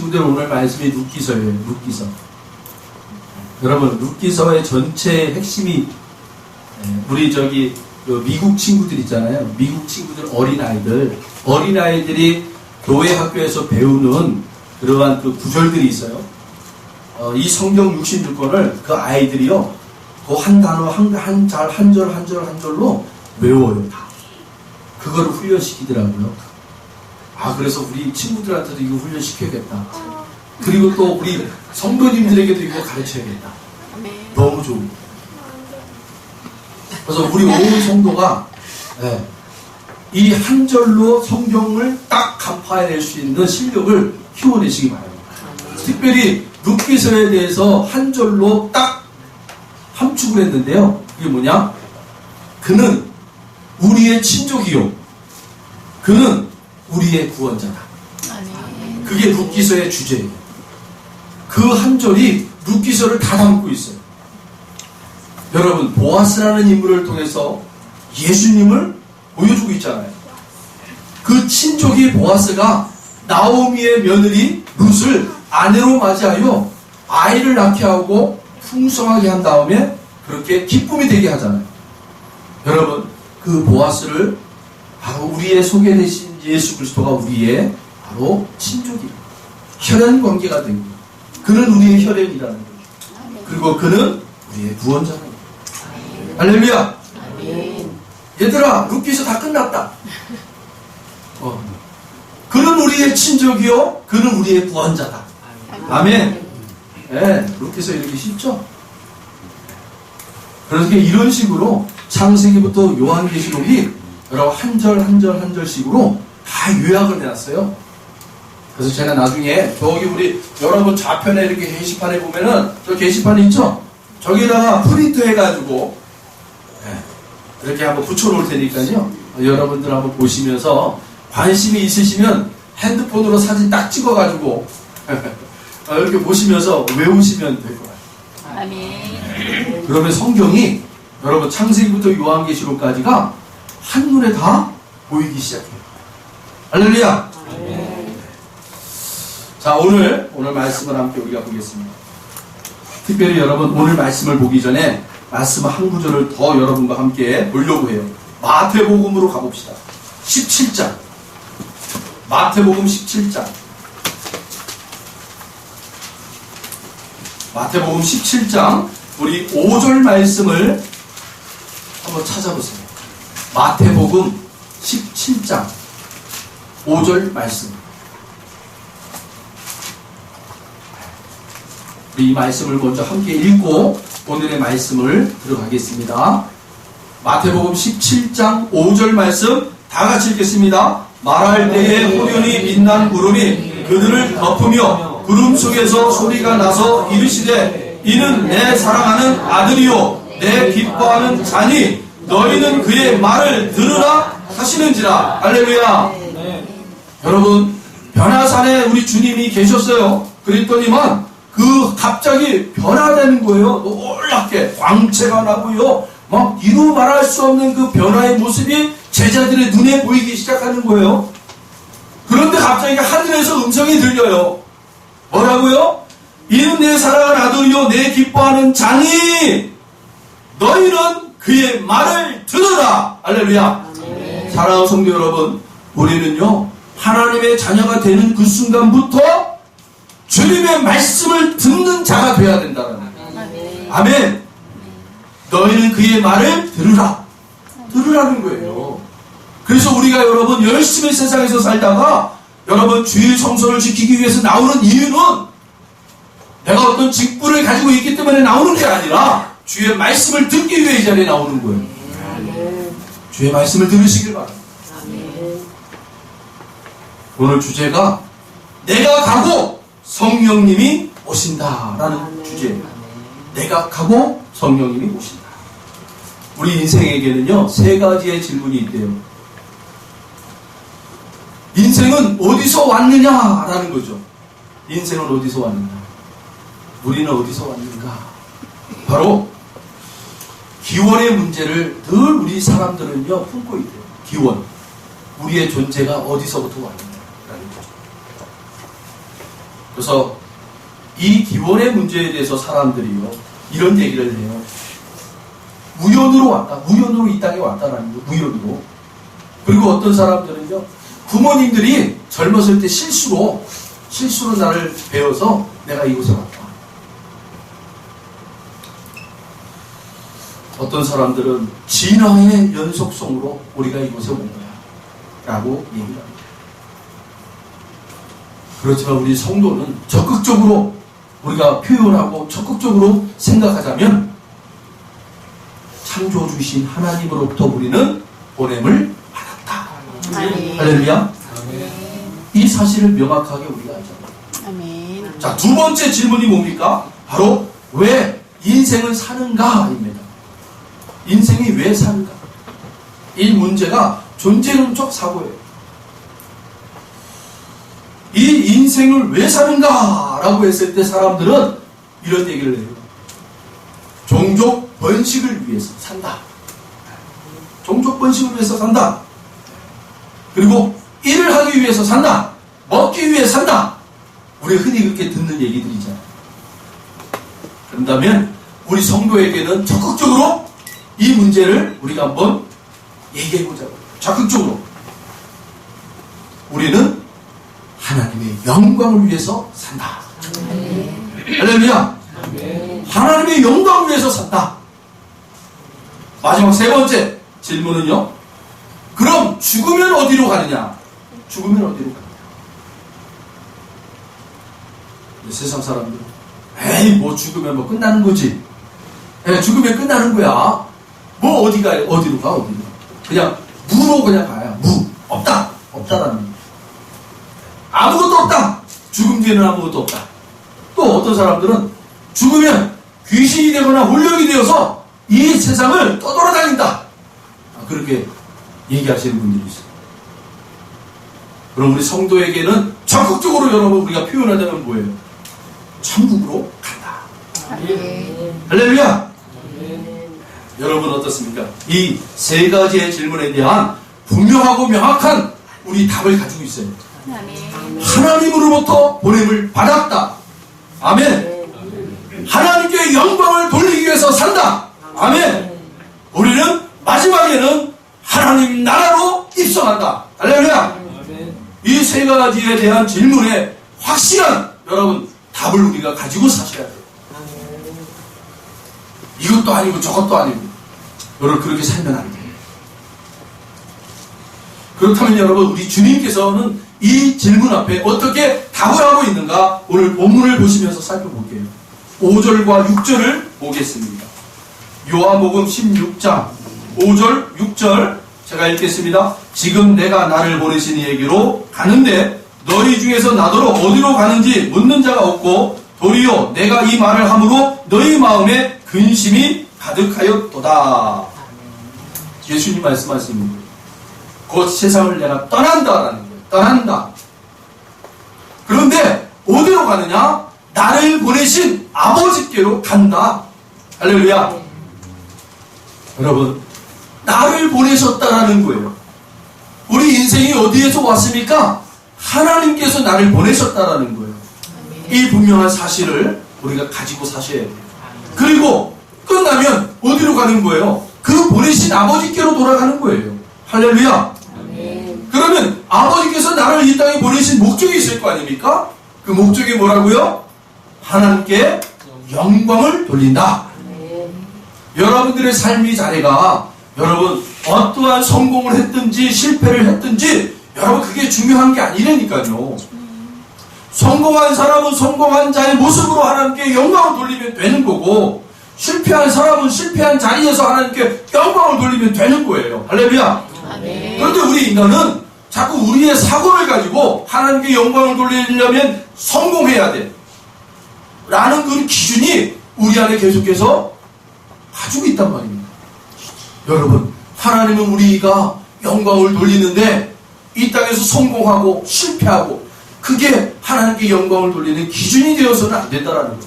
친구들, 오늘 말씀이 룻기서예요. 룻기서. 여러분, 룻기서의 전체 핵심이 우리 미국 친구들 있잖아요. 미국 친구들 어린아이들이 교회 학교에서 배우는 그러한 그 구절들이 있어요. 이 성경 66권을 그 아이들이요, 그 한 단어, 한 절로 외워요, 다. 그거를 훈련시키더라고요. 그래서 우리 친구들한테도 이거 훈련시켜야겠다. 그리고 또 우리 성도님들에게도 이거 가르쳐야겠다. 너무 좋은. 그래서 우리 온 성도가 이 한 절로 성경을 딱 간파해낼 수 있는 실력을 키워내시기 바랍니다. 특별히 룻기서에 대해서 한 절로 딱 함축을 했는데요. 그게 뭐냐? 그는 우리의 친족이요, 그는 우리의 구원자다. 그게 룻기서의 주제예요. 그 한 절이 룻기서를 다 담고 있어요. 여러분, 보아스라는 인물을 통해서 예수님을 보여주고 있잖아요. 그 친족이 보아스가 나오미의 며느리 룻을 아내로 맞이하여 아이를 낳게 하고 풍성하게 한 다음에 그렇게 기쁨이 되게 하잖아요. 여러분, 그 보아스를 바로 우리의 소개되신 예수 그리스도가 우리의 바로 친족이에요. 혈연 관계가 되고, 그는 우리의 혈연이라는 거죠. 그리고 그는 우리의 구원자라는 거죠. 할렐루야. 얘들아, 룻기서 다 끝났다. 그는 우리의 친족이요, 그는 우리의 구원자다. 아멘. 룻기서 이렇게 쉽죠? 그래서 이런 식으로 창세기부터 요한계시록이 여러분 한 절씩으로 다 요약을 해놨어요. 그래서 제가 나중에 저기 우리 여러분 좌편에 이렇게 게시판에 보면은 저 게시판이 있죠? 저기다가 프린트 해가지고 이렇게 한번 붙여놓을 테니까요. 여러분들 한번 보시면서 관심이 있으시면 핸드폰으로 사진 딱 찍어가지고 이렇게 보시면서 외우시면 될 것 같아요. 아멘. 그러면 성경이 여러분 창세기부터 요한계시록까지가 한눈에 다 보이기 시작해요. 할렐루야. 자, 오늘 말씀을 함께 우리가 보겠습니다. 특별히 여러분 오늘 말씀을 보기 전에 말씀 한 구절을 더 여러분과 함께 보려고 해요. 마태복음으로 가봅시다. 17장. 마태복음 17장. 마태복음 17장 우리 5절 말씀을 한번 찾아보세요. 마태복음 17장 5절 말씀. 우리 이 말씀을 먼저 함께 읽고 오늘의 말씀을 들어가겠습니다. 마태복음 17장 5절 말씀 다 같이 읽겠습니다. 말할 때에 호련히 빛난 구름이 그들을 덮으며 구름 속에서 소리가 나서 이르시되 이는 내 사랑하는 아들이요 내 기뻐하는 자니 너희는 그의 말을 들으라 하시는지라. 할렐루야. 여러분, 변화산에 우리 주님이 계셨어요. 그랬더니만 그 갑자기 변화되는 거예요. 놀랍게 광채가 나고요, 막 이루 말할 수 없는 그 변화의 모습이 제자들의 눈에 보이기 시작하는 거예요. 그런데 갑자기 하늘에서 음성이 들려요. 뭐라고요? 이는 내 사랑하는 아들이요 내 기뻐하는 자니 너희는 그의 말을 들으라. 할렐루야. 사랑하는 성도 여러분, 우리는요 하나님의 자녀가 되는 그 순간부터 주님의 말씀을 듣는 자가 되어야 된다는 거예요. 아멘. 너희는 그의 말을 들으라는 거예요. 그래서 우리가 여러분 열심히 세상에서 살다가 여러분 주일 성소를 지키기 위해서 나오는 이유는 내가 어떤 직분을 가지고 있기 때문에 나오는 게 아니라 주의 말씀을 듣기 위해 이 자리에 나오는 거예요. 주의 말씀을 들으시길 바랍니다. 오늘 주제가 내가 가고 성령님이 오신다라는 주제예요. 내가 가고 성령님이 오신다. 우리 인생에게는요 3가지의 질문이 있대요. 인생은 어디서 왔느냐라는 거죠. 인생은 어디서 왔는가? 우리는 어디서 왔는가? 바로 기원의 문제를 늘 우리 사람들은요 품고 있대요. 기원. 우리의 존재가 어디서부터 왔는가라는 거죠. 그래서 이 기원의 문제에 대해서 사람들이요, 이런 얘기를 해요. 우연으로 왔다. 우연으로 이 땅에 왔다라는 거. 우연으로. 그리고 어떤 사람들은요, 부모님들이 젊었을 때 실수로 나를 배워서 내가 이곳에 왔다. 어떤 사람들은 진화의 연속성으로 우리가 이곳에 온 거야 라고 얘기를 합니다. 그렇지만 우리 성도는 적극적으로 우리가 표현하고 적극적으로 생각하자면 창조주신 하나님으로부터 우리는 보냄을 받았다. 아멘. 할렐루야. 아멘. 이 사실을 명확하게 우리가 알잖아요. 아멘. 자, 두 번째 질문이 뭡니까? 바로 왜 인생을 사는가입니다. 인생이 왜 사는가? 이 문제가 존재론적 사고예요. 이 인생을 왜 사는가라고 했을 때 사람들은 이런 얘기를 해요. 종족 번식을 위해서 산다. 종족 번식을 위해서 산다. 그리고 일을 하기 위해서 산다. 먹기 위해 산다. 우리 흔히 그렇게 듣는 얘기들이잖아요. 그런다면 우리 성도에게는 적극적으로 이 문제를 우리가 한번 얘기해보자고요. 적극적으로. 우리는 하나님의 영광을 위해서 산다. 할렐루야. 하나님의 영광을 위해서 산다. 마지막 세 번째 질문은요. 그럼 죽으면 어디로 가느냐? 죽으면 어디로 가느냐? 세상 사람들은 에이 뭐 죽으면 뭐 끝나는 거지. 죽으면 끝나는 거야. 뭐 어디로 가. 그냥 무로 그냥 가야. 무. 없다라는 거. 아무것도 없다. 죽음 뒤에는 아무것도 없다. 또 어떤 사람들은 죽으면 귀신이 되거나 혼령이 되어서 이 세상을 떠돌아다닌다. 그렇게 얘기하시는 분들이 있어요. 그럼 우리 성도에게는 적극적으로 여러분 우리가 표현하자면 뭐예요? 천국으로 간다. 할렐루야. 여러분 어떻습니까? 이 세 가지의 질문에 대한 분명하고 명확한 우리 답을 가지고 있어요. 하나님으로부터 보냄을 받았다. 아멘. 하나님께 영광을 돌리기 위해서 산다. 아멘. 우리는 마지막에는 하나님 나라로 입성한다. 할렐루야. 이 세 가지에 대한 질문에 확실한 여러분 답을 우리가 가지고 사셔야 돼요. 이것도 아니고 저것도 아니고 여러분 그렇게 살면 안 돼요. 그렇다면 여러분 우리 주님께서는 이 질문 앞에 어떻게 답을 하고 있는가 오늘 본문을 보시면서 살펴볼게요. 5절과 6절을 보겠습니다. 요한복음 16장 5절 6절 제가 읽겠습니다. 지금 내가 나를 보내신 이에게로 가는데 너희 중에서 나더러 어디로 가는지 묻는 자가 없고 도리어 내가 이 말을 함으로 너희 마음에 근심이 가득하였도다. 예수님 말씀하시는 거예요. 곧 세상을 내가 떠난다라는 거예요. 떠난다. 그런데 어디로 가느냐? 나를 보내신 아버지께로 간다. 할렐루야. 여러분 나를 보내셨다라는 거예요. 우리 인생이 어디에서 왔습니까? 하나님께서 나를 보내셨다라는 거예요. 이 분명한 사실을 우리가 가지고 사셔야 돼요. 그리고 끝나면 어디로 가는 거예요? 그 보내신 아버지께로 돌아가는 거예요. 할렐루야. 그러면 아버지께서 나를 이 땅에 보내신 목적이 있을 거 아닙니까? 그 목적이 뭐라고요? 하나님께 영광을 돌린다. 여러분들의 삶의 자리가 여러분 어떠한 성공을 했든지 실패를 했든지 여러분 그게 중요한 게 아니라니까요. 성공한 사람은 성공한 자의 모습으로 하나님께 영광을 돌리면 되는 거고 실패한 사람은 실패한 자리에서 하나님께 영광을 돌리면 되는 거예요. 할렐루야. 그런데 우리 인간은 자꾸 우리의 사고를 가지고 하나님께 영광을 돌리려면 성공해야 돼 라는 그 기준이 우리 안에 계속해서 가지고 있단 말입니다. 여러분 하나님은 우리가 영광을 돌리는데 이 땅에서 성공하고 실패하고 그게 하나님께 영광을 돌리는 기준이 되어서는 안 된다라는 거예요.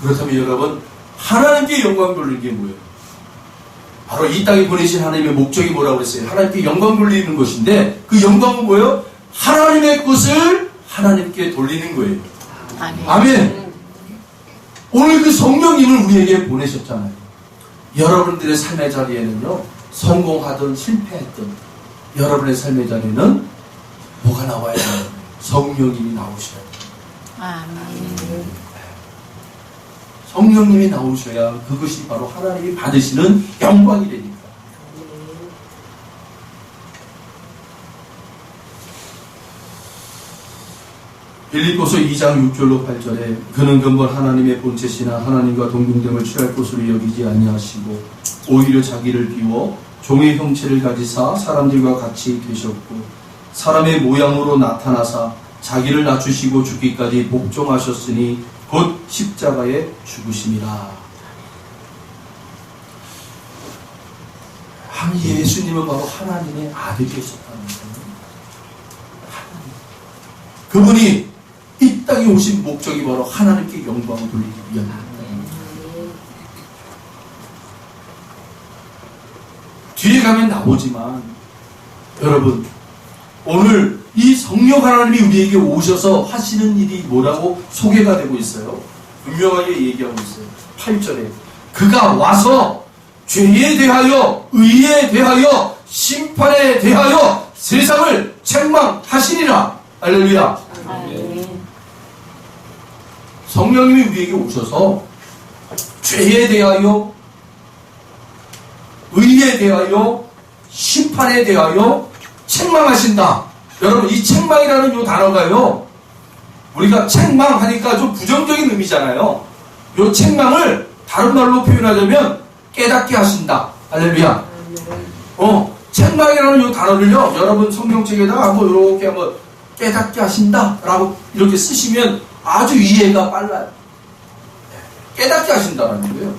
그렇다면 여러분 하나님께 영광 돌리는 게 뭐예요? 바로 이 땅에 보내신 하나님의 목적이 뭐라고 했어요? 하나님께 영광 돌리는 것인데 그 영광은 뭐예요? 하나님의 것을 하나님께 돌리는 거예요. 아멘. 아멘. 오늘 그 성령님을 우리에게 보내셨잖아요. 여러분들의 삶의 자리에는요, 성공하든 실패했든 여러분의 삶의 자리에는 뭐가 나와야 돼요? 성령님이 나오셔야 돼요. 아멘. 성령님이 나오셔야 그것이 바로 하나님이 받으시는 영광이 되니까. 빌립보서 2장 6절로 8절에 그는 근본 하나님의 본체시나 하나님과 동등됨을 취할 것으로 여기지 아니하시고 오히려 자기를 비워 종의 형체를 가지사 사람들과 같이 되셨고 사람의 모양으로 나타나사 자기를 낮추시고 죽기까지 복종하셨으니 곧 십자가에 죽으심이라. 예수님은 바로 하나님의 아들이셨다는 거예요. 그분이 이 땅에 오신 목적이 바로 하나님께 영광을 돌리기 위함입니다. 뒤에 가면 나오지만 여러분, 오늘 이 성령 하나님이 우리에게 오셔서 하시는 일이 뭐라고 소개가 되고 있어요. 분명하게 얘기하고 있어요. 8절에 그가 와서 죄에 대하여 의에 대하여 심판에 대하여 세상을 책망하시리라. 할렐루야. 성령님이 우리에게 오셔서 죄에 대하여 의에 대하여 심판에 대하여 책망하신다. 여러분, 이 책망이라는 이 단어가요, 우리가 책망하니까 좀 부정적인 의미잖아요. 이 책망을 다른 말로 표현하자면 깨닫게 하신다. 할렐루야. 책망이라는 이 단어를요, 여러분 성경책에다가 한번 이렇게 한번 깨닫게 하신다 라고 이렇게 쓰시면 아주 이해가 빨라요. 깨닫게 하신다라는 거예요.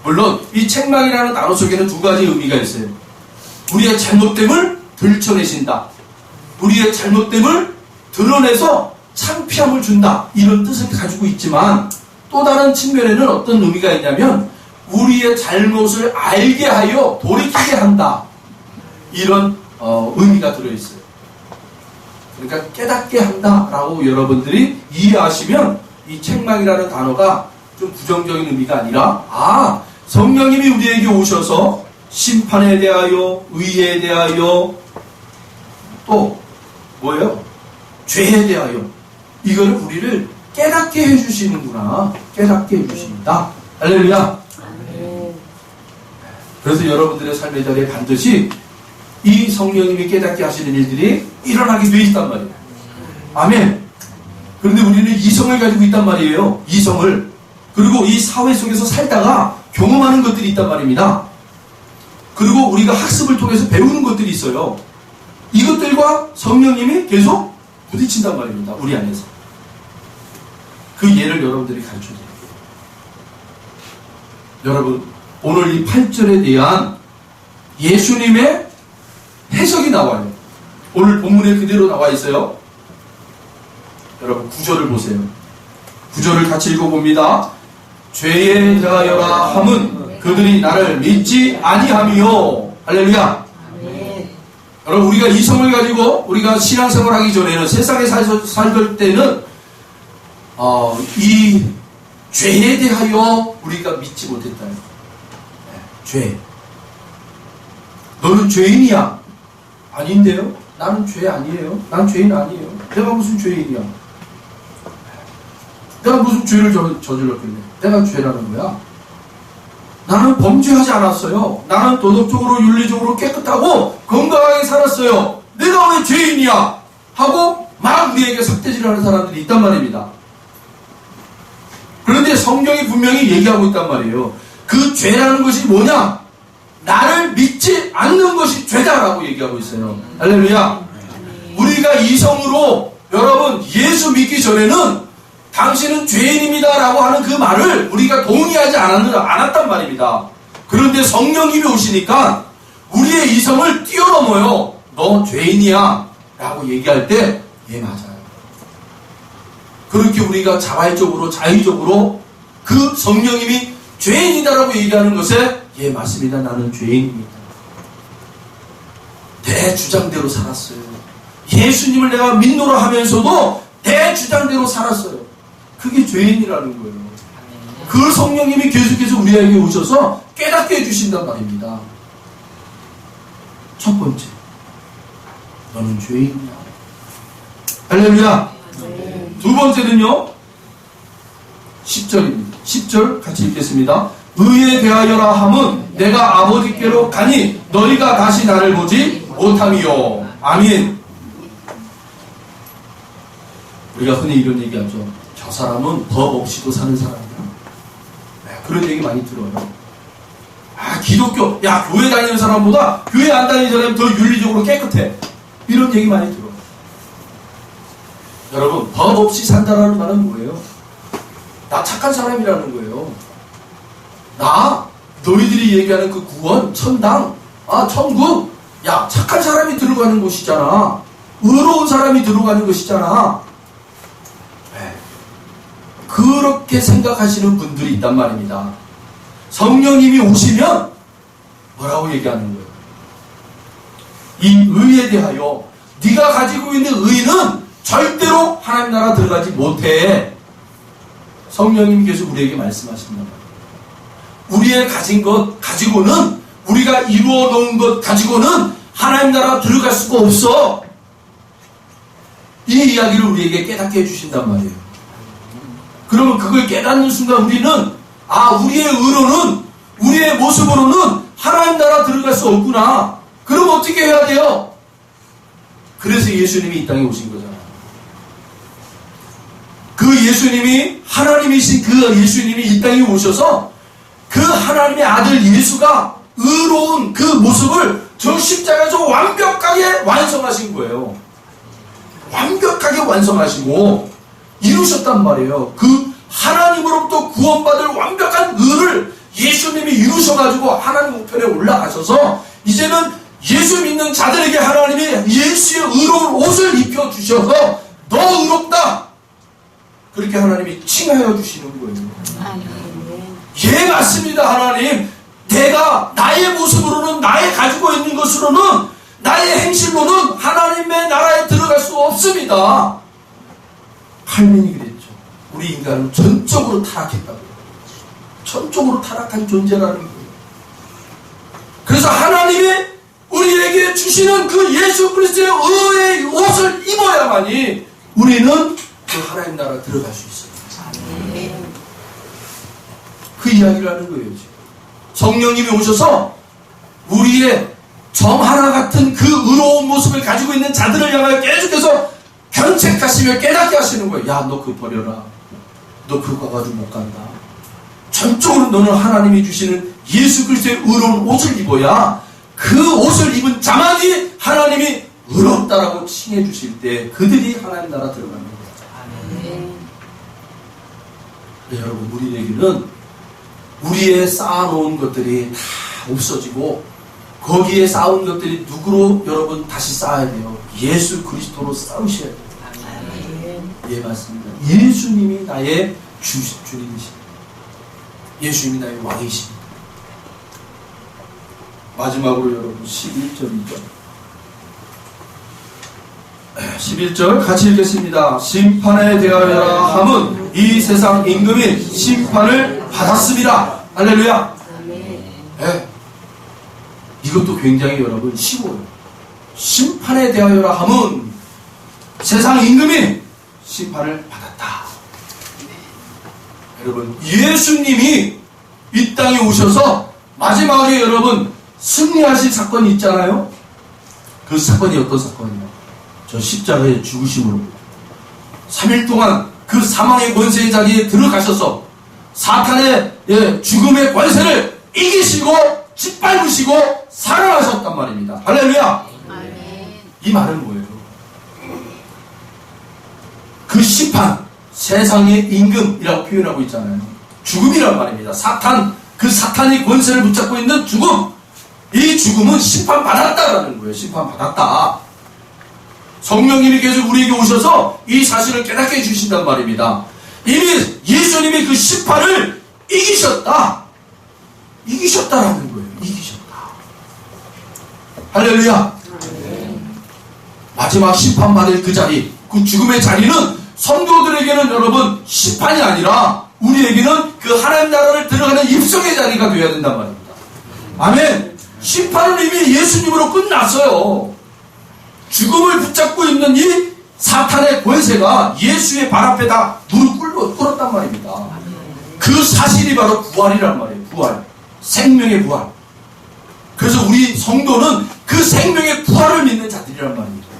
물론 이 책망이라는 단어 속에는 두 가지 의미가 있어요. 우리의 잘못됨을 들춰내신다. 우리의 잘못됨을 드러내서 창피함을 준다. 이런 뜻을 가지고 있지만 또 다른 측면에는 어떤 의미가 있냐면 우리의 잘못을 알게 하여 돌이키게 한다. 이런 의미가 들어있어요. 그러니까 깨닫게 한다라고 여러분들이 이해하시면 이 책망이라는 단어가 좀 부정적인 의미가 아니라 성령님이 우리에게 오셔서 심판에 대하여 의에 대하여 또 뭐예요? 죄에 대하여 이거를 우리를 깨닫게 해주시는구나. 깨닫게 해주십니다. 할렐루야. 그래서 여러분들의 삶의 자리에 반드시 이 성령님이 깨닫게 하시는 일들이 일어나게 돼 있단 말이에요. 아멘. 그런데 우리는 이성을 가지고 있단 말이에요. 이성을. 그리고 이 사회 속에서 살다가 경험하는 것들이 있단 말입니다. 그리고 우리가 학습을 통해서 배우는 것들이 있어요. 이것들과 성령님이 계속 부딪힌단 말입니다. 우리 안에서. 그 예를 여러분들이 가르쳐줘요. 여러분, 오늘 이 8절에 대한 예수님의 해석이 나와요. 오늘 본문에 그대로 나와 있어요. 여러분 9절을 보세요. 9절을 같이 읽어봅니다. 죄에 대하여라 함은 그들이 나를 믿지 아니하며. 할렐루야. 여러분, 우리가 이성을 가지고 우리가 신앙생활 하기 전에는 세상에 살던 때는 이 죄에 대하여 우리가 믿지 못했다. 죄. 너는 죄인이야. 아닌데요? 나는 죄 아니에요. 난 죄인 아니에요. 내가 무슨 죄인이야? 내가 무슨 죄를 저질렀길래 내가 죄라는 거야? 나는 범죄하지 않았어요. 나는 도덕적으로 윤리적으로 깨끗하고 건강하게 살았어요. 내가 왜 죄인이야? 하고 막 우리에게 삭대질하는 사람들이 있단 말입니다. 그런데 성경이 분명히 얘기하고 있단 말이에요. 그 죄라는 것이 뭐냐? 나를 믿지 않는 것이 죄다라고 얘기하고 있어요. 할렐루야. 우리가 이성으로 여러분 예수 믿기 전에는 당신은 죄인입니다 라고 하는 그 말을 우리가 동의하지 않았단 말입니다. 그런데 성령님이 오시니까 우리의 이성을 뛰어넘어요. 너 죄인이야 라고 얘기할 때 맞아요. 그렇게 우리가 자발적으로 자의적으로 그 성령님이 죄인이다라고 얘기하는 것에 맞습니다. 나는 죄인입니다. 내 주장대로 살았어요. 예수님을 내가 믿노라 하면서도 내 주장대로 살았어요. 그게 죄인이라는 거예요. 그 성령님이 계속해서 우리에게 오셔서 깨닫게 해주신단 말입니다. 첫 번째, 너는 죄인이야. 할렐루야. 두 번째는요, 10절입니다. 10절 같이 읽겠습니다. 의에 대하여라 함은 내가 아버지께로 가니 너희가 다시 나를 보지 못함이요. 아멘. 우리가 흔히 이런 얘기하죠. 저 사람은 법 없이도 사는 사람이야. 네, 그런 얘기 많이 들어요. 아, 기독교, 야, 교회 다니는 사람보다 교회 안 다니는 사람이 더 윤리적으로 깨끗해. 이런 얘기 많이 들어요. 여러분, 법 없이 산다라는 말은 뭐예요? 나 착한 사람이라는 거예요. 나, 너희들이 얘기하는 그 구원, 천당, 천국, 야, 착한 사람이 들어가는 곳이잖아. 의로운 사람이 들어가는 것이잖아. 네. 그렇게 생각하시는 분들이 있단 말입니다. 성령님이 오시면 뭐라고 얘기하는 거예요? 이 의에 대하여 네가 가지고 있는 의는 절대로 하나님 나라 들어가지 못해. 성령님이 계속 우리에게 말씀하십니다. 우리의 가진 것 가지고는, 우리가 이루어 놓은 것 가지고는 하나님 나라 들어갈 수가 없어. 이 이야기를 우리에게 깨닫게 해주신단 말이에요. 그러면 그걸 깨닫는 순간 우리는 우리의 의로는, 우리의 모습으로는 하나님 나라 들어갈 수 없구나. 그럼 어떻게 해야 돼요? 그래서 예수님이 이 땅에 오신 거잖아요. 그 예수님이, 하나님이신 그 예수님이 이 땅에 오셔서 그 하나님의 아들 예수가 의로운 그 모습을 저 십자가에서 완벽하게 완성하신 거예요. 완벽하게 완성하시고 이루셨단 말이에요. 그 하나님으로부터 구원받을 완벽한 의를 예수님이 이루셔가지고 하나님 우편에 올라가셔서 이제는 예수 믿는 자들에게 하나님이 예수의 의로운 옷을 입혀주셔서 너 의롭다, 그렇게 하나님이 칭하여 주시는 거예요. 예, 맞습니다. 하나님, 내가 나의 모습으로는, 나의 가지고 있는 것으로는, 나의 행실로는 하나님의 나라에 들어갈 수 없습니다. 칼빈이 그랬죠. 우리 인간은 전적으로 타락했다고요. 전적으로 타락한 존재라는 거예요. 그래서 하나님이 우리에게 주시는 그 예수 그리스도의 의의 옷을 입어야만이 우리는 그 하나님 나라 들어갈 수 있어요. 그 이야기를 하는 거예요. 지금. 성령님이 오셔서 우리의 점 하나 같은 그 의로운 모습을 가지고 있는 자들을 향하여 계속해서 견책하시며 깨닫게 하시는 거예요. 야, 너 그거 버려라. 너 그거 가지고 못 간다. 전적으로 너는 하나님이 주시는 예수 그리스도의 의로운 옷을 입어야 그 옷을 입은 자만이 하나님이 의롭다라고 칭해 주실 때 그들이 하나님 나라 들어가는 거예요. 네, 여러분, 우리에게는 우리의 쌓아놓은 것들이 다 없어지고 거기에 쌓은 것들이 누구로 여러분 다시 쌓아야 돼요? 예수 그리스도로 쌓으셔야 돼요. 예, 맞습니다. 예수님이 나의 주님이십니다. 예수님이 나의 왕이십니다. 마지막으로 여러분 11절이죠. 11절 같이 읽겠습니다. 심판에 대하여라 함은 이 세상 임금이 심판을 받았습니다. 할렐루야. 네. 이것도 굉장히 여러분 쉬워요. 심판에 대하여라 함은 세상 임금이 심판을 받았다. 여러분, 예수님이 이 땅에 오셔서 마지막에 여러분 승리하실 사건이 있잖아요. 그 사건이 어떤 사건이에요? 저 십자가의 죽으심으로 3일 동안 그 사망의 권세의 자리에 들어가셔서 사탄의 죽음의 권세를 이기시고 짓밟으시고 살아나셨단 말입니다. 할렐루야. 이 말은 뭐예요? 그 심판, 세상의 임금이라고 표현하고 있잖아요. 죽음이란 말입니다. 그 사탄이 권세를 붙잡고 있는 죽음, 이 죽음은 심판받았다라는 거예요. 심판받았다. 성령님이 계속 우리에게 오셔서 이 사실을 깨닫게 해주신단 말입니다. 이미 예수님이 그 심판을 이기셨다. 이기셨다라는 거예요. 이기셨다. 할렐루야. 마지막 심판받을 그 자리, 그 죽음의 자리는 성도들에게는 여러분 심판이 아니라 우리에게는 그 하나님 나라를 들어가는 입성의 자리가 되어야 된단 말입니다. 아멘. 심판은 이미 예수님으로 끝났어요. 죽음을 붙잡고 있는 이 사탄의 권세가 예수의 발 앞에 다 무릎 꿇었단 말입니다. 그 사실이 바로 부활이란 말이에요. 부활. 생명의 부활. 그래서 우리 성도는 그 생명의 부활을 믿는 자들이란 말입니다.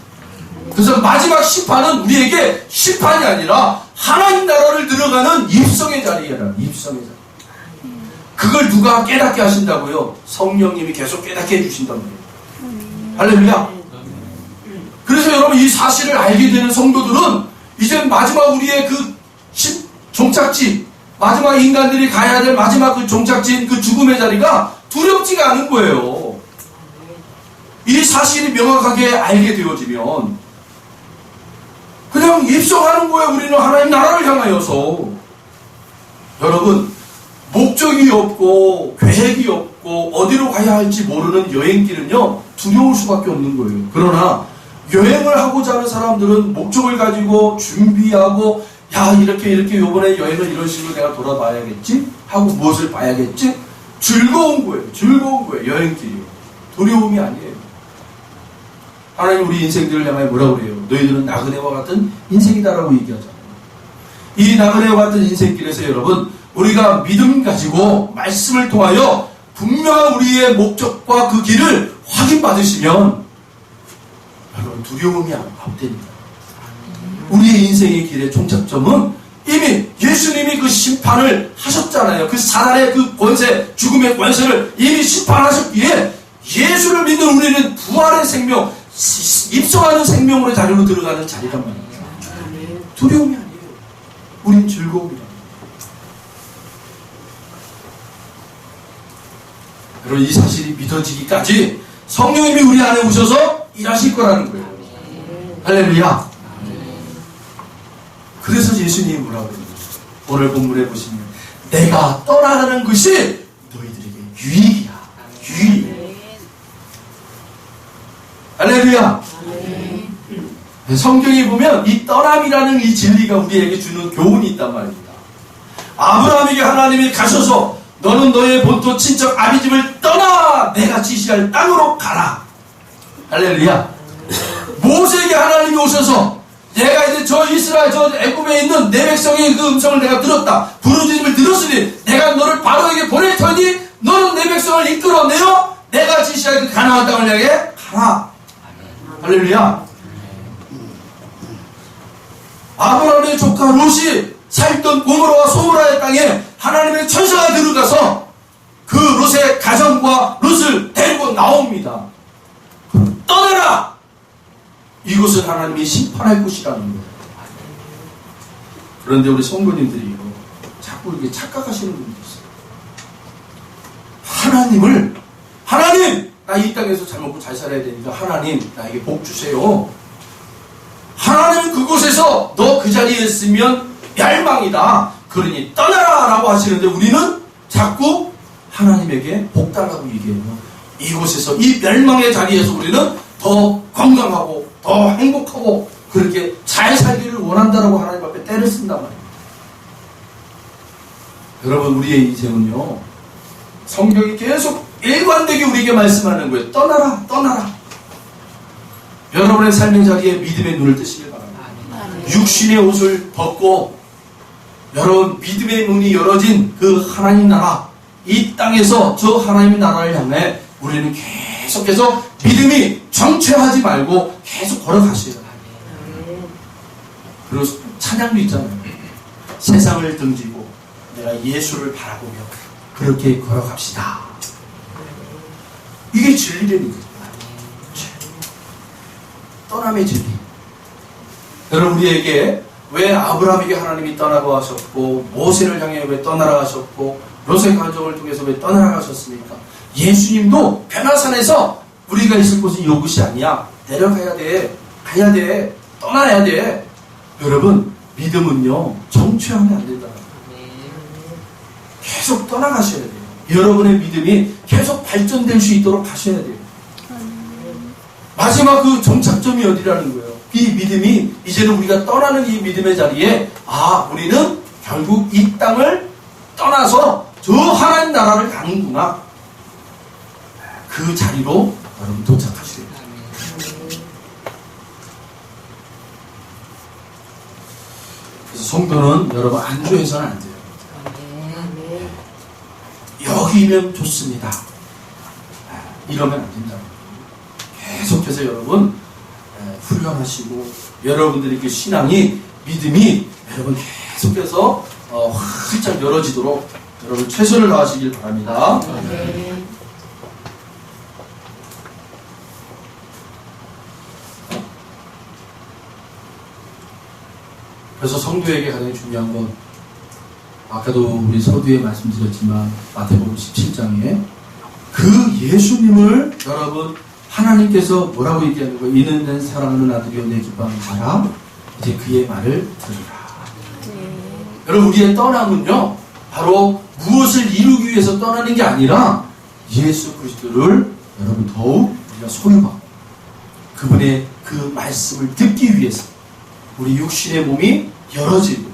그래서 마지막 심판은 우리에게 심판이 아니라 하나님 나라를 들어가는 입성의 자리예요. 입성의 자리. 그걸 누가 깨닫게 하신다고요? 성령님이 계속 깨닫게 해주신단 말이에요. 할렐루야. 그래서 여러분 이 사실을 알게 되는 성도들은 이제 마지막 우리의 그 종착지, 마지막 인간들이 가야 될 마지막 그 종착지인 그 죽음의 자리가 두렵지가 않은 거예요. 이 사실이 명확하게 알게 되어지면 그냥 입성하는 거예요. 우리는 하나님 나라를 향하여서. 여러분, 목적이 없고 계획이 없고 어디로 가야 할지 모르는 여행길은요 두려울 수밖에 없는 거예요. 그러나 여행을 하고자 하는 사람들은 목적을 가지고 준비하고 야 이렇게 요번에 여행을 이런 식으로 내가 돌아봐야겠지 하고 무엇을 봐야겠지 즐거운 거예요. 여행길이요. 두려움이 아니에요. 하나님 우리 인생들을 향해 뭐라고 그래요? 너희들은 나그네와 같은 인생이다라고 얘기하잖아요. 이 나그네와 같은 인생길에서 여러분 우리가 믿음 가지고 말씀을 통하여 분명한 우리의 목적과 그 길을 확인받으시면 여러분 두려움이 없답니다. 우리의 인생의 길의 종착점은 이미 예수님이 그 심판을 하셨잖아요. 그 사단의 그 권세, 죽음의 권세를 이미 심판하셨기에 예수를 믿는 우리는 부활의 생명, 입성하는 생명으로 자리로 들어가는 자리란 말이에요. 두려움이 아니에요. 우린 즐거움이다. 여러분 이 사실이 믿어지기까지 성령님이 우리 안에 오셔서 일하실 거라는 거예요. 할렐루야. 그래서 예수님이 뭐라고 그래요? 오늘 본문에 보시면 내가 떠나가는 것이 너희들에게 유익이야. 유익. 할렐루야. 성경에 보면 이 떠남이라는 이 진리가 우리에게 주는 교훈이 있단 말입니다. 아브라함에게 하나님이 가셔서 너는 너의 본토 친척 아비집을 떠나 내가 지시할 땅으로 가라. 할렐루야. 모세에게 하나님이 오셔서 내가 이제 저 이스라엘 저 애굽에 있는 내 백성의 그 음성을 내가 들었다. 부르짖음을 들었으니 내가 너를 바로에게 보낼 터니 너는 내 백성을 이끌어내어 내가 지시할 그 가나안 땅을 향해 가라. 할렐루야. 아브라함의 조카 롯이 살던 고모라와 소모라의 땅에 하나님의 천사가 들어가서 그 롯의 가정과 롯을 데리고 나옵니다. 떠나라! 이곳은 하나님이 심판할 곳이라는 거예요. 그런데 우리 성도님들이요 자꾸 이렇게 착각하시는 분들이 있어요. 하나님! 나 이 땅에서 잘 먹고 잘 살아야 되니까 하나님 나에게 복 주세요. 하나님은 그곳에서 너 그 자리에 있으면 멸망이다. 그러니 떠나라 라고 하시는데 우리는 자꾸 하나님에게 복 달라고 얘기해요. 이곳에서 이 멸망의 자리에서 우리는 더 건강하고 더 행복하고 그렇게 잘 살기를 원한다라고 하나님 앞에 때를 쓴단 말이에요. 여러분 우리의 인생은요 성경이 계속 일관되게 우리에게 말씀하는 거예요. 떠나라 떠나라. 여러분의 삶의 자리에 믿음의 눈을 뜨시길 바랍니다. 육신의 옷을 벗고 여러분 믿음의 문이 열어진 그 하나님 나라 이 땅에서 저 하나님의 나라를 향해 우리는 계속해서 믿음이 정체하지 말고 계속 걸어가셔야 돼요. 그리고 찬양도 있잖아요. 세상을 등지고 내가 예수를 바라보며 그렇게 걸어갑시다. 이게 진리라는 거죠. 떠남의 진리. 여러분 우리에게 왜 아브라함에게 하나님이 떠나고 하셨고 모세를 향해 왜 떠나라 하셨고 롯의 가정을 통해서 왜 떠나라 하셨습니까? 예수님도 변화산에서 우리가 있을 곳은 이곳이 아니야. 내려가야 돼. 가야 돼. 떠나야 돼. 여러분 믿음은요 정체하면 안 된다. 계속 떠나가셔야 돼요. 여러분의 믿음이 계속 발전될 수 있도록 하셔야 돼요. 마지막 그 정착점이 어디라는 거예요? 이 믿음이 이제는 우리가 떠나는 이 믿음의 자리에 우리는 결국 이 땅을 떠나서 저 하나님 나라를 가는구나. 그 자리로 여러분 도착하시게 됩니다. 그래서 성도는 여러분 안주해서는 안 돼요. 여기면 좋습니다. 이러면 안 된다. 계속해서 여러분 훈련하시고 여러분들의 그 신앙이 믿음이 여러분 계속해서 활짝 열어지도록 여러분 최선을 다하시길 바랍니다. 그래서 성도에게 가장 중요한 건 아까도 우리 서두에 말씀드렸지만 마태복음 17장에 그 예수님을 여러분 하나님께서 뭐라고 얘기하는 거예요? 이는 내 사랑하는 아들이요 내 기뻐하는 자라. 이제 그의 말을 들으라. 여러분 우리의 떠남은요 바로 무엇을 이루기 위해서 떠나는 게 아니라 예수 그리스도를 여러분 더욱 우리가 소유하고 그분의 그 말씀을 듣기 위해서 우리 육신의 몸이 열어지고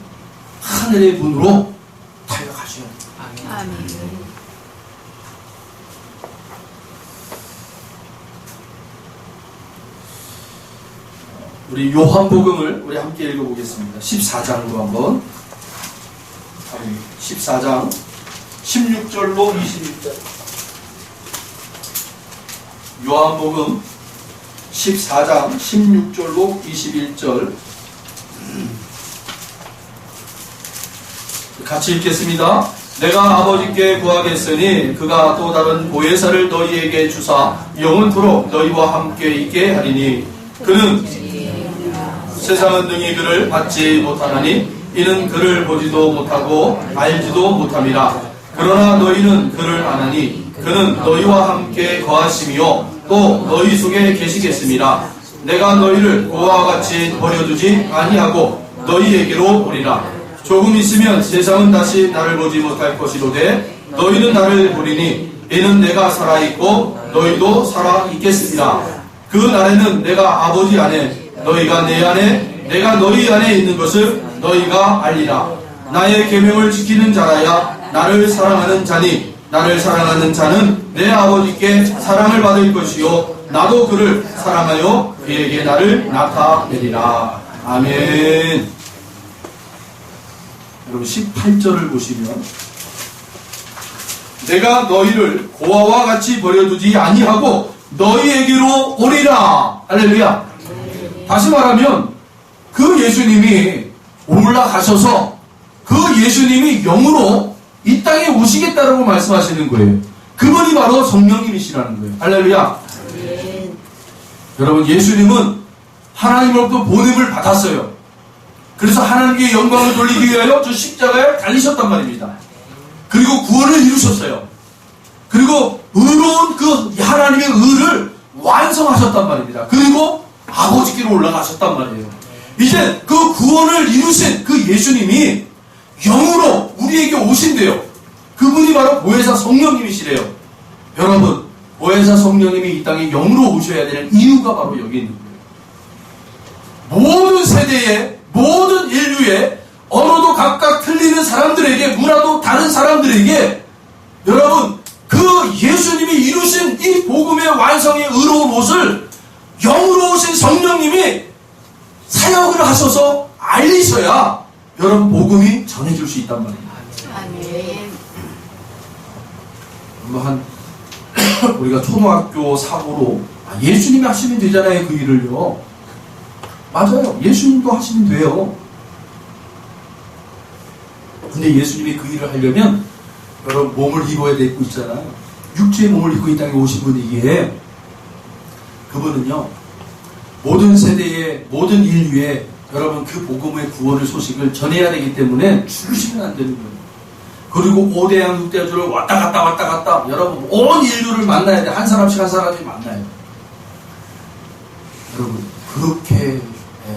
하늘의 문으로 달려가셔야 돼요. 아멘. 우리 요한복음을 우리 함께 읽어보겠습니다. 14장으로 한번 14장 16절로 21절 요한복음 14장 16절로 21절 같이 읽겠습니다. 내가 아버지께 구하겠으니 그가 또 다른 보혜사를 너희에게 주사 영원토록 너희와 함께 있게 하리니 그는 세상은 능히 그를 받지 못하나니 이는 그를 보지도 못하고 알지도 못함이라. 그러나 너희는 그를 아나니 그는 너희와 함께 거하시며 또 너희 속에 계시겠습니다. 내가 너희를 고아와 같이 버려두지 아니하고 너희에게로 오리라. 조금 있으면 세상은 다시 나를 보지 못할 것이로되 너희는 나를 보리니 이는 내가 살아있고 너희도 살아있겠습니다. 그 날에는 내가 아버지 안에 너희가 내 안에 내가 너희 안에 있는 것을 너희가 알리라. 나의 계명을 지키는 자라야 나를 사랑하는 자니 나를 사랑하는 자는 내 아버지께 사랑을 받을 것이요 나도 그를 사랑하여 그에게 나를 나타내리라. 아멘. 여러분 18절을 보시면 내가 너희를 고아와 같이 버려두지 아니하고 너희에게로 오리라. 할렐루야. 다시 말하면 그 예수님이 올라가셔서 그 예수님이 영으로 이 땅에 오시겠다라고 말씀하시는 거예요. 그분이 바로 성령님이시라는 거예요. 할렐루야. 여러분 예수님은 하나님으로부터 보냄을 받았어요. 그래서 하나님께 영광을 돌리기 위하여 저 십자가에 달리셨단 말입니다. 그리고 구원을 이루셨어요. 그리고 의로운 그 하나님의 의를 완성하셨단 말입니다. 그리고 아버지께로 올라가셨단 말이에요. 이제 그 구원을 이루신 그 예수님이 영으로 우리에게 오신대요. 그분이 바로 보혜사 성령님이시래요. 여러분 보혜사 성령님이 이 땅에 영으로 오셔야 되는 이유가 바로 여기 있는 거예요. 모든 세대에 모든 인류의 언어도 각각 틀리는 사람들에게 문화도 다른 사람들에게 여러분 그 예수님이 이루신 이 복음의 완성의 의로운 옷을 영으로 오신 성령님이 사역을 하셔서 알리셔야 여러분 복음이 전해질 수 있단 말입니다. 아멘. 우리가 초등학교 사고로 예수님이 하시면 되잖아요. 그 일을요. 맞아요. 예수님도 하시면 돼요. 근데 예수님이 그 일을 하려면 여러분 몸을 입어야 되고 있잖아요. 육체의 몸을 입고 이 땅에 오신 분이기에 그분은요 모든 세대에 모든 인류에 여러분 그 복음의 구원의 소식을 전해야 되기 때문에 죽으시면 안 되는 거예요. 그리고 5대양 6대주를 왔다 갔다 여러분 온 인류를 만나야 돼. 한 사람씩 한 사람씩 만나요. 여러분 그렇게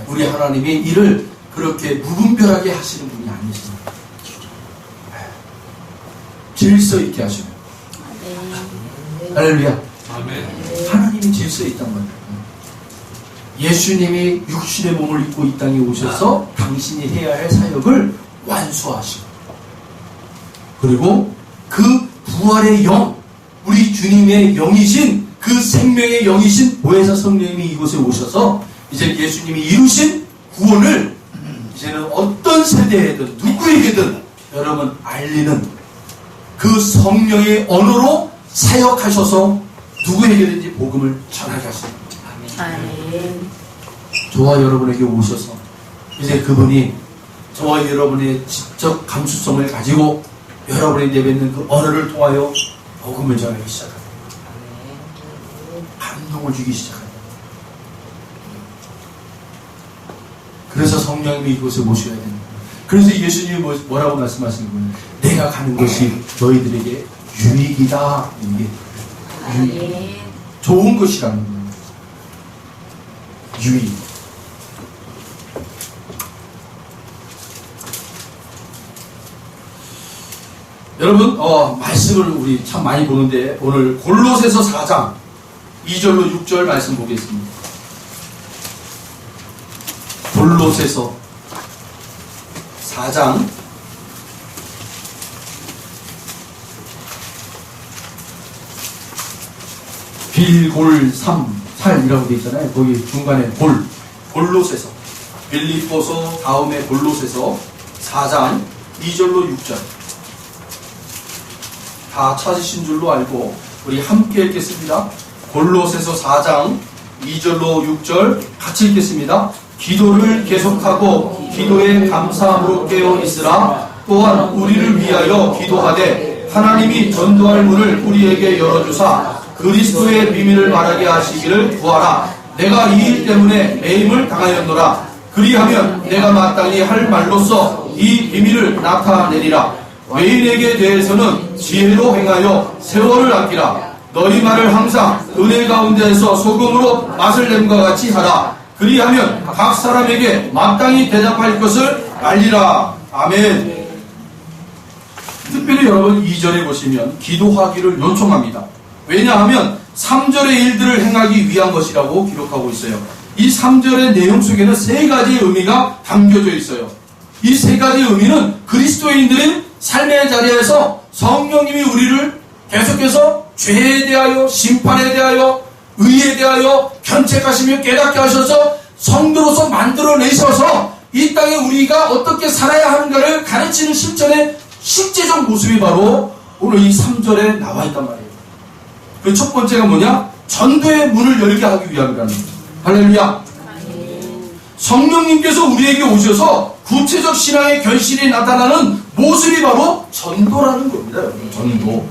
우리 하나님이 일을 그렇게 무분별하게 하시는 분이 아니십니다. 질서 있게 하시는. 할렐루야. 아멘. 하나님이 질서에 있단 말이에요. 예수님이 육신의 몸을 입고 이 땅에 오셔서 당신이 해야 할 사역을 완수하시고, 그리고 그 부활의 영, 우리 주님의 영이신, 그 생명의 영이신 보혜사 성령님이 이곳에 오셔서 이제 예수님이 이루신 구원을 이제는 어떤 세대에든 누구에게든 여러분 알리는 그 성령의 언어로 사역하셔서 누구에게든지 복음을 전하게 하십니다. 아멘. 저와 여러분에게 오셔서 이제 그분이 저와 여러분의 지적 감수성을 가지고 여러분이 내뱉는 그 언어를 통하여 복음을 전하기 시작합니다. 감동을 주기 시작합니다. 그래서 성령님이 이곳에 모셔야 됩니다. 그래서 예수님이 뭐라고 말씀하시는 거예요? 내가 가는 것이 너희들에게 유익이다. 이게 유익. 좋은 것이라는 거예요. 유익. 여러분, 말씀을 우리 참 많이 보는데 오늘 골로새서 4장 2절로 6절 말씀 보겠습니다. 골로새서 4장 빌골삼살이라고 되어 있잖아요. 거기 중간에 골로새서, 빌립보서 다음에 골로새서 4장 2절로 6절. 다 찾으신 줄로 알고 우리 함께 읽겠습니다. 골로새서 4장 2절로 6절 같이 읽겠습니다. 기도를 계속하고 기도에 감사함으로 깨어 있으라. 또한 우리를 위하여 기도하되 하나님이 전도할 문을 우리에게 열어주사 그리스도의 비밀을 말하게 하시기를 구하라. 내가 이 일 때문에 매임을 당하였노라. 그리하면 내가 마땅히 할 말로써 이 비밀을 나타내리라. 외인에게 대해서는 지혜로 행하여 세월을 아끼라. 너희 말을 항상 은혜 가운데에서 소금으로 맛을 냄과 같이 하라. 그리하면 각 사람에게 마땅히 대답할 것을 알리라. 아멘. 특별히 여러분 2절에 보시면 기도하기를 요청합니다. 왜냐하면 3절의 일들을 행하기 위한 것이라고 기록하고 있어요. 이 3절의 내용 속에는 세 가지의 의미가 담겨져 있어요. 이 세 가지의 의미는 그리스도인들인 삶의 자리에서 성령님이 우리를 계속해서 죄에 대하여, 심판에 대하여, 의에 대하여 견책하시며 깨닫게 하셔서 성도로서 만들어내셔서 이 땅에 우리가 어떻게 살아야 하는가를 가르치는 실천의 실제적 모습이 바로 오늘 이 3절에 나와 있단 말이에요. 그 첫 번째가 뭐냐? 전도의 문을 열게 하기 위함이라는 거예요. 할렐루야. 성령님께서 우리에게 오셔서 구체적 신앙의 결실이 나타나는 모습이 바로 전도라는 겁니다. 여러분. 전도.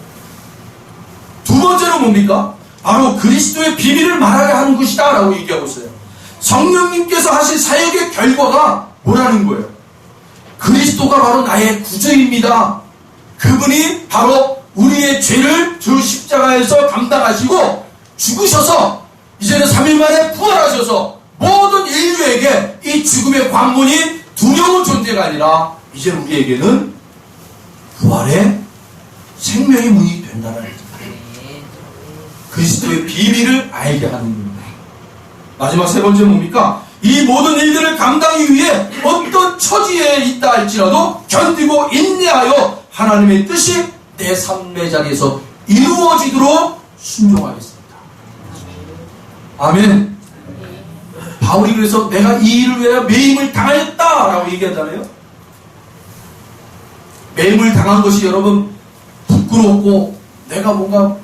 두 번째로 뭡니까? 바로 그리스도의 비밀을 말하게 하는 것이다 라고 얘기하고 있어요. 성령님께서 하신 사역의 결과가 뭐라는 거예요? 그리스도가 바로 나의 구주입니다. 그분이 바로 우리의 죄를 주 십자가에서 담당하시고 죽으셔서 이제는 3일 만에 부활하셔서 모든 인류에게 이 죽음의 관문이 두려운 존재가 아니라 이제 우리에게는 부활의 생명의 문이 된다는 거죠. 그리스도의 비밀을 알게 하는 겁니다. 마지막 세 번째 뭡니까? 이 모든 일들을 감당하기 위해 어떤 처지에 있다 할지라도 견디고 인내하여 하나님의 뜻이 내 삶의 자리에서 이루어지도록 순종하겠습니다. 아멘. 바울이 그래서 내가 이 일을 위하여 매임을 당하였다라고 얘기하잖아요. 매임을 당한 것이 여러분 부끄럽고 내가 뭔가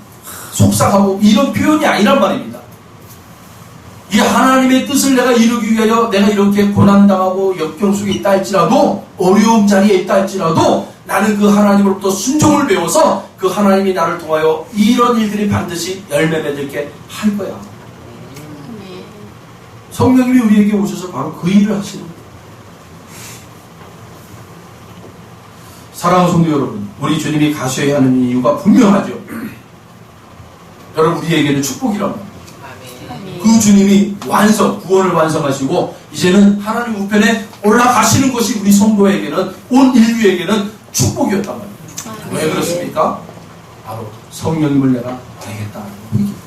속상하고 이런 표현이 아니란 말입니다. 이 하나님의 뜻을 내가 이루기 위하여 내가 이렇게 고난당하고 역경 속에 있다 할지라도 어려움 자리에 있다 할지라도 나는 그 하나님으로부터 순종을 배워서 그 하나님이 나를 통하여 이런 일들이 반드시 열매 맺게 할 거야. 성령님이 우리에게 오셔서 바로 그 일을 하시는 거예요. 사랑하는 성도 여러분, 우리 주님이 가셔야 하는 이유가 분명하죠. 여러분, 우리에게는 축복이란 말이에요. 그 주님이 구원을 완성하시고 이제는 하나님 우편에 올라가시는 것이 우리 성도에게는, 온 인류에게는 축복이었단 말이에요. 왜 그렇습니까? 바로 성령님을 내가 알겠다는 거기 때문에.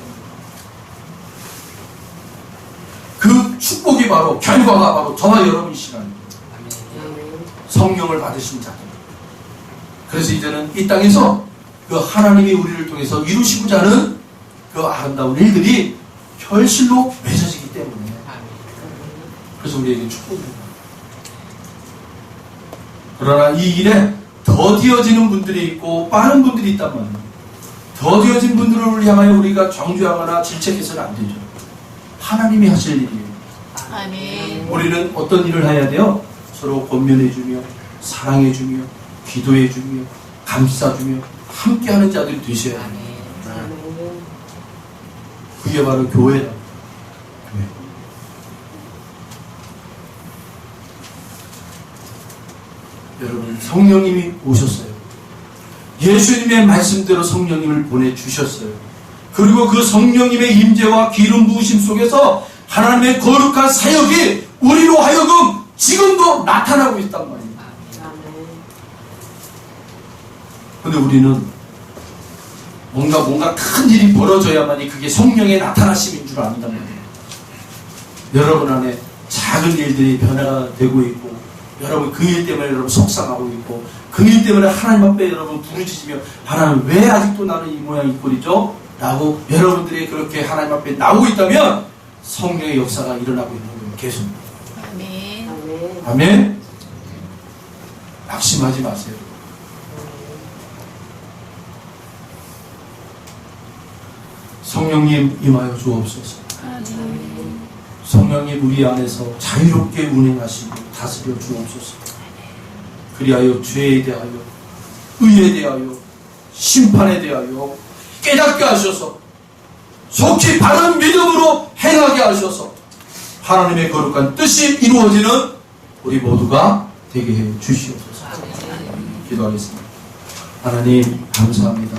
그 그 축복이 바로 결과가 바로 저와 여러분이시라는 거예요. 성령을 받으신 자들. 그래서 이제는 이 땅에서 그 하나님이 우리를 통해서 이루시고자 하는 그 아름다운 일들이 결실로 맺어지기 때문에 그래서 우리에게 축복입니다. 그러나 이 일에 더디어지는 분들이 있고 빠른 분들이 있단 말이에요. 더디어진 분들을 향하여 우리가 정죄하거나 질책해서는 안 되죠. 하나님이 하실 일이에요. 아멘. 우리는 어떤 일을 해야 돼요? 서로 권면해주며 사랑해주며 기도해주며 감싸주며 함께하는 자들이 되셔야 해요. 그게 바로 교회다. 교회. 여러분, 성령님이 오셨어요. 예수님의 말씀대로 성령님을 보내주셨어요. 그리고 그 성령님의 임재와 기름 부으심 속에서 하나님의 거룩한 사역이 우리로 하여금 지금도 나타나고 있단 말이에요. 그런데 우리는 뭔가 큰 일이 벌어져야만이 그게 성령의 나타나심인 줄 안단 말이에요. 여러분 안에 작은 일들이 변화가 되고 있고, 여러분 그 일 때문에 여러분 속상하고 있고, 그 일 때문에 하나님 앞에 여러분 부르짖으며 하나님 왜 아직도 나는 이 모양 이 꼴이죠? 라고 여러분들이 그렇게 하나님 앞에 나오고 있다면 성령의 역사가 일어나고 있는 거예요. 계속. 아멘. 아멘. 낙심하지 마세요. 성령님 임하여 주옵소서. 성령님 우리 안에서 자유롭게 운행하시고 다스려 주옵소서. 그리하여 죄에 대하여 의에 대하여 심판에 대하여 깨닫게 하셔서 속히 바른 믿음으로 행하게 하셔서 하나님의 거룩한 뜻이 이루어지는 우리 모두가 되게 해 주시옵소서. 기도하겠습니다. 하나님 감사합니다.